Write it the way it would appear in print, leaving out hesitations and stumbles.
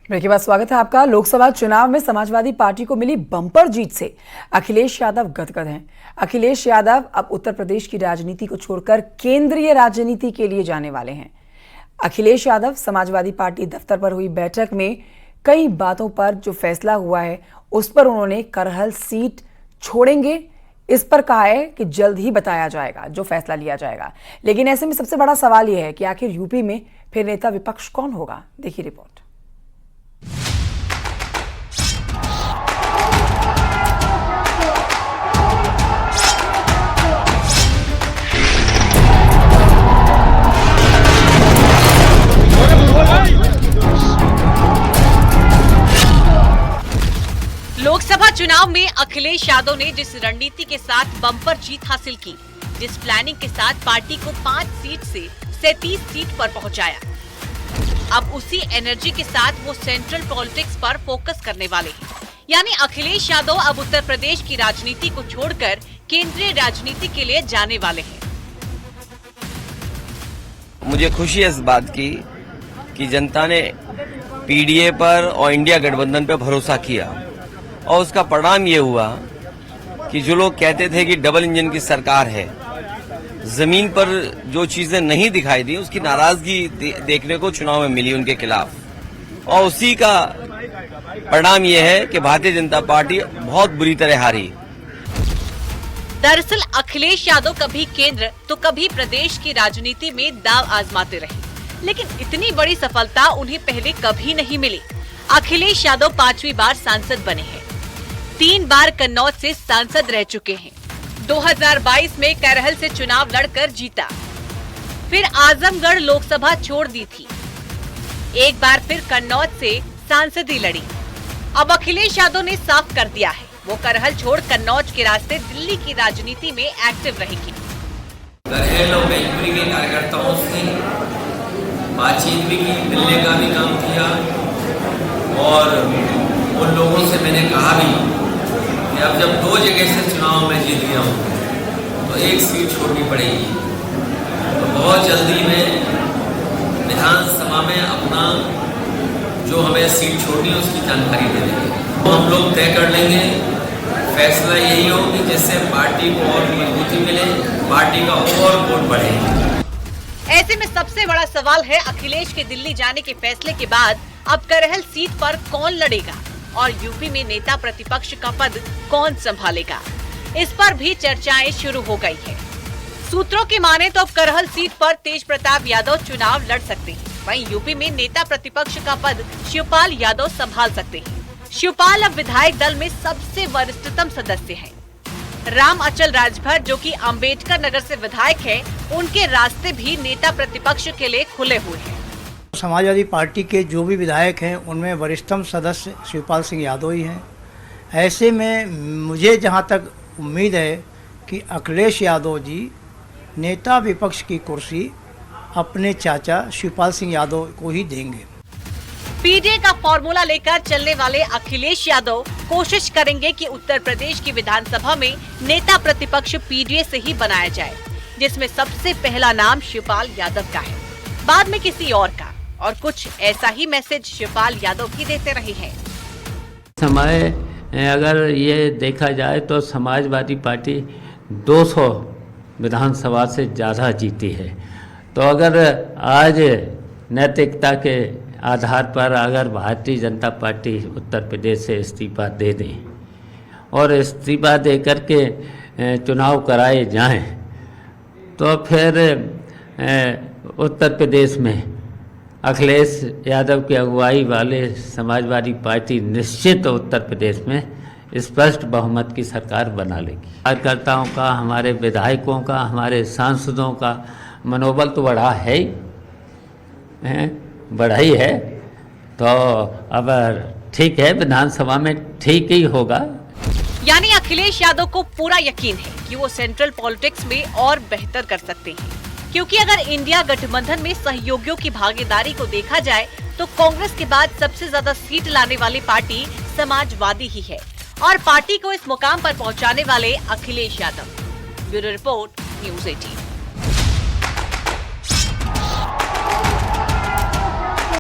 Break के बाद स्वागत है आपका। लोकसभा चुनाव में समाजवादी पार्टी को मिली बम्पर जीत से अखिलेश यादव गदगद हैं। अखिलेश यादव अब उत्तर प्रदेश की राजनीति को छोड़कर केंद्रीय राजनीति के लिए जाने वाले हैं। अखिलेश यादव समाजवादी पार्टी दफ्तर पर हुई बैठक में कई बातों पर जो फैसला हुआ है उस पर उन्होंने करहल सीट छोड़ेंगे इस पर कहा है कि जल्द ही बताया जाएगा जो फैसला लिया जाएगा। लेकिन ऐसे में सबसे बड़ा सवाल यह है कि आखिर यूपी में फिर नेता विपक्ष कौन होगा। देखिए रिपोर्ट। लोकसभा चुनाव में अखिलेश यादव ने जिस रणनीति के साथ बम्पर जीत हासिल की, जिस प्लानिंग के साथ पार्टी को 5 सीट से 37 सीट पर पहुंचाया, अब उसी एनर्जी के साथ वो सेंट्रल पॉलिटिक्स पर फोकस करने वाले हैं। यानी अखिलेश यादव अब उत्तर प्रदेश की राजनीति को छोड़कर केंद्रीय राजनीति के लिए जाने वाले हैं। मुझे खुशी है इस बात की कि जनता ने पीडीए पर और इंडिया गठबंधन पर भरोसा किया और उसका परिणाम ये हुआ कि जो लोग कहते थे कि डबल इंजन की सरकार है, जमीन पर जो चीजें नहीं दिखाई दी उसकी नाराजगी देखने को चुनाव में मिली उनके खिलाफ। और उसी का परिणाम ये है कि भारतीय जनता पार्टी बहुत बुरी तरह हारी। दरअसल अखिलेश यादव कभी केंद्र तो कभी प्रदेश की राजनीति में दांव आजमाते रहे, लेकिन इतनी बड़ी सफलता उन्हें पहले कभी नहीं मिली। अखिलेश यादव 5वीं बार सांसद बने हैं, 3 बार कन्नौज से सांसद रह चुके हैं। 2022 में करहल से चुनाव लड़कर जीता, फिर आजमगढ़ लोकसभा छोड़ दी थी, एक बार फिर कन्नौज से सांसदी लड़ी। अब अखिलेश यादव ने साफ कर दिया है वो करहल छोड़ कन्नौज के रास्ते दिल्ली की राजनीति में एक्टिव रहेंगे। करहल और मैनपुरी के कार्यकर्ताओं से बातचीत भी की, मिलने का भी काम किया और उन लोगों से मैंने कहा भी कि अब जब 2 जगह से चुनाव में जीत गया हूँ तो 1 सीट छोड़नी पड़ेगी। तो बहुत जल्दी में विधानसभा में अपना जो हमें सीट छोड़नी है उसकी जानकारी दे देंगे। तो हम लोग तय कर लेंगे, फैसला यही हो कि जिससे पार्टी को और मजबूती मिले, पार्टी का और वोट बढ़े। ऐसे में सबसे बड़ा सवाल है अखिलेश के दिल्ली जाने के फैसले के बाद अब करहल सीट पर कौन लड़ेगा और यूपी में नेता प्रतिपक्ष का पद कौन संभालेगा। इस पर भी चर्चाएं शुरू हो गई है। सूत्रों की माने तो अब करहल सीट पर तेज प्रताप यादव चुनाव लड़ सकते हैं, वहीं यूपी में नेता प्रतिपक्ष का पद शिवपाल यादव संभाल सकते हैं। शिवपाल अब विधायक दल में सबसे वरिष्ठतम सदस्य हैं। राम अचल राजभर जो कि अंबेडकर नगर से विधायक है, उनके रास्ते भी नेता प्रतिपक्ष के लिए खुले हुए हैं। समाजवादी पार्टी के जो भी विधायक हैं उनमें वरिष्ठतम सदस्य शिवपाल सिंह यादव ही हैं। ऐसे में मुझे जहां तक उम्मीद है कि अखिलेश यादव जी नेता विपक्ष की कुर्सी अपने चाचा शिवपाल सिंह यादव को ही देंगे। पीडीए का फॉर्मूला लेकर चलने वाले अखिलेश यादव कोशिश करेंगे कि उत्तर प्रदेश की विधानसभा में नेता प्रतिपक्ष पीडीए से ही बनाया जाए, जिसमें सबसे पहला नाम शिवपाल यादव का है, बाद में किसी और का। और कुछ ऐसा ही मैसेज शिवपाल यादव भी देते रहे हैं। समय अगर ये देखा जाए तो समाजवादी पार्टी 200 विधानसभा से ज़्यादा जीती है। तो अगर आज नैतिकता के आधार पर अगर भारतीय जनता पार्टी उत्तर प्रदेश से इस्तीफा दे दें और इस्तीफा दे करके चुनाव कराए जाएं, तो फिर उत्तर प्रदेश में अखिलेश यादव की अगुवाई वाले समाजवादी पार्टी निश्चित उत्तर प्रदेश में स्पष्ट बहुमत की सरकार बना लेगी। कार्यकर्ताओं का, हमारे विधायकों का, हमारे सांसदों का मनोबल तो बढ़ा है ही, बढ़ा ही है। तो अब ठीक है, विधानसभा में ठीक ही होगा। यानी अखिलेश यादव को पूरा यकीन है कि वो सेंट्रल पॉलिटिक्स में और बेहतर कर सकते हैं, क्योंकि अगर इंडिया गठबंधन में सहयोगियों की भागीदारी को देखा जाए तो कांग्रेस के बाद सबसे ज्यादा सीट लाने वाली पार्टी समाजवादी ही है और पार्टी को इस मुकाम पर पहुंचाने वाले Akhilesh Yadav. Bureau report, news 18।